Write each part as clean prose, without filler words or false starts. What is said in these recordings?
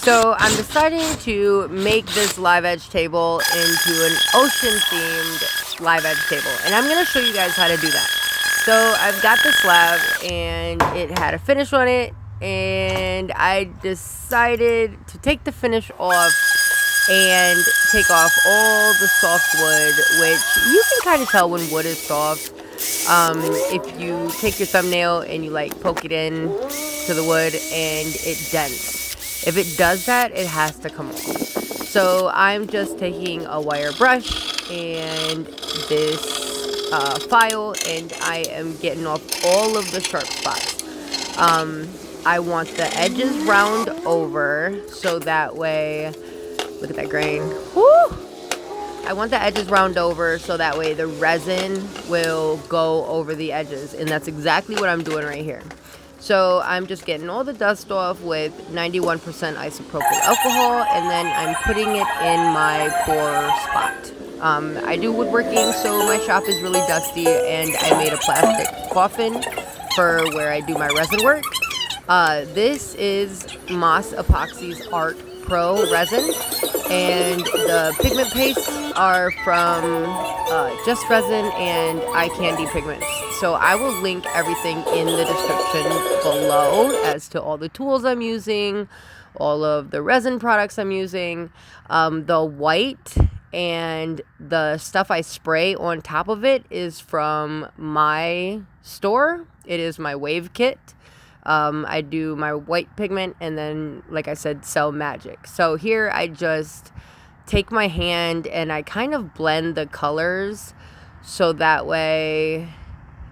So I'm deciding to make this live edge table into an ocean themed live edge table, and I'm going to show you guys how to do that. So I've got the slab and it had a finish on it, and I decided to take the finish off and take off all the soft wood, which you can kind of tell when wood is soft. If you take your thumbnail and you like poke it in to the wood and it dents. If it does that, it has to come off. So I'm just taking a wire brush and this file, and I am getting off all of the sharp spots. I want the edges round over so that way, look at that grain. Woo! I want the edges round over so that way the resin will go over the edges, and that's exactly what I'm doing right here. So I'm just getting all the dust off with 91% isopropyl alcohol, and then I'm putting it in my pour spot. I do woodworking, so my shop is really dusty, and I made a plastic coffin for where I do my resin work. This is Moss Epoxy's Art Pro resin, and the pigment pastes are from Just Resin and Eye Candy Pigments. So I will link everything in the description below as to all the tools I'm using, all of the resin products I'm using. The white and the stuff I spray on top of it is from my store. It is my wave kit. I do my white pigment and then, like I said, sell magic. So here I just take my hand and I kind of blend the colors so that way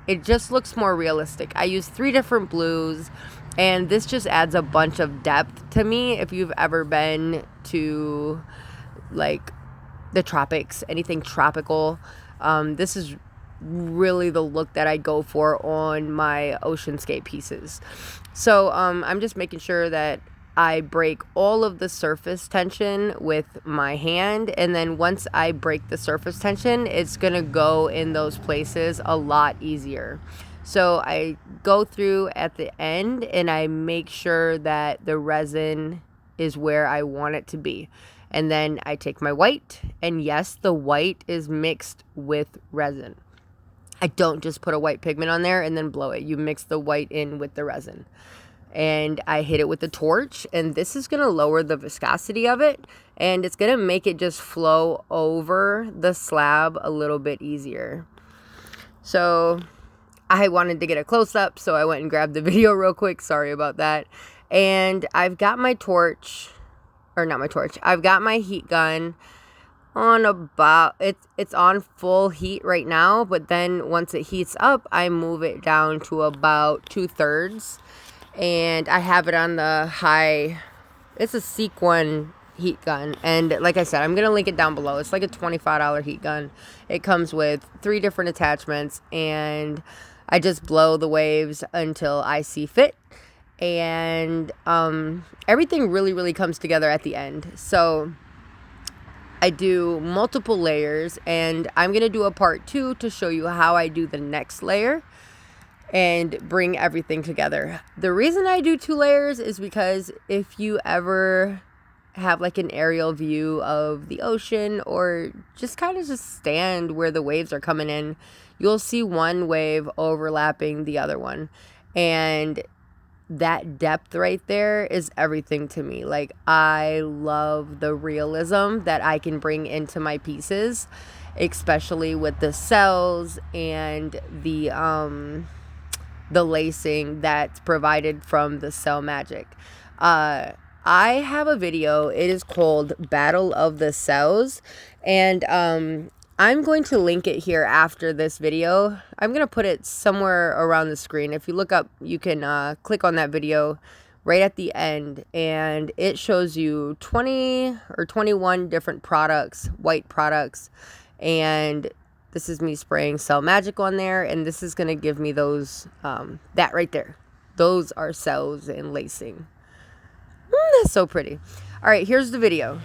it just looks more realistic. I use 3 different blues, and this just adds a bunch of depth to me. If you've ever been to like the tropics, anything tropical, this is really the look that I go for on my oceanscape pieces. So I'm just making sure that I break all of the surface tension with my hand, and then once I break the surface tension, it's gonna go in those places a lot easier. So I go through at the end and I make sure that the resin is where I want it to be. And then I take my white, and yes, the white is mixed with resin. I don't just put a white pigment on there and then blow it. You mix the white in with the resin. And I hit it with the torch, and this is going to lower the viscosity of it, and it's going to make it just flow over the slab a little bit easier. So I wanted to get a close-up, so I went and grabbed the video real quick. Sorry about that. And I've got my torch, or not my torch, I've got my heat gun on about, it's on full heat right now, but then once it heats up, I move it down to about 2/3, and I have it on the high. It's a Seek 1 heat gun, and like I said, I'm gonna link it down below. It's like a $25 heat gun. It comes with 3 different attachments, and I just blow the waves until I see fit, and everything really comes together at the end. So I do multiple layers, and I'm going to do a part 2 to show you how I do the next layer and bring everything together. The reason I do 2 layers is because if you ever have like an aerial view of the ocean, or just kind of just stand where the waves are coming in, you'll see one wave overlapping the other one. And that depth right there is everything to me. Like, I love the realism that I can bring into my pieces, especially with the cells and the lacing that's provided from the cell magic. I have a video. It is called Battle of the Cells, and I'm going to link it here after this video. I'm going to put it somewhere around the screen. If you look up, you can click on that video right at the end, and it shows you 20 or 21 different products, white products, and this is me spraying Cell Magic on there, and this is going to give me those, that right there. Those are cells and lacing. That's so pretty. All right, here's the video.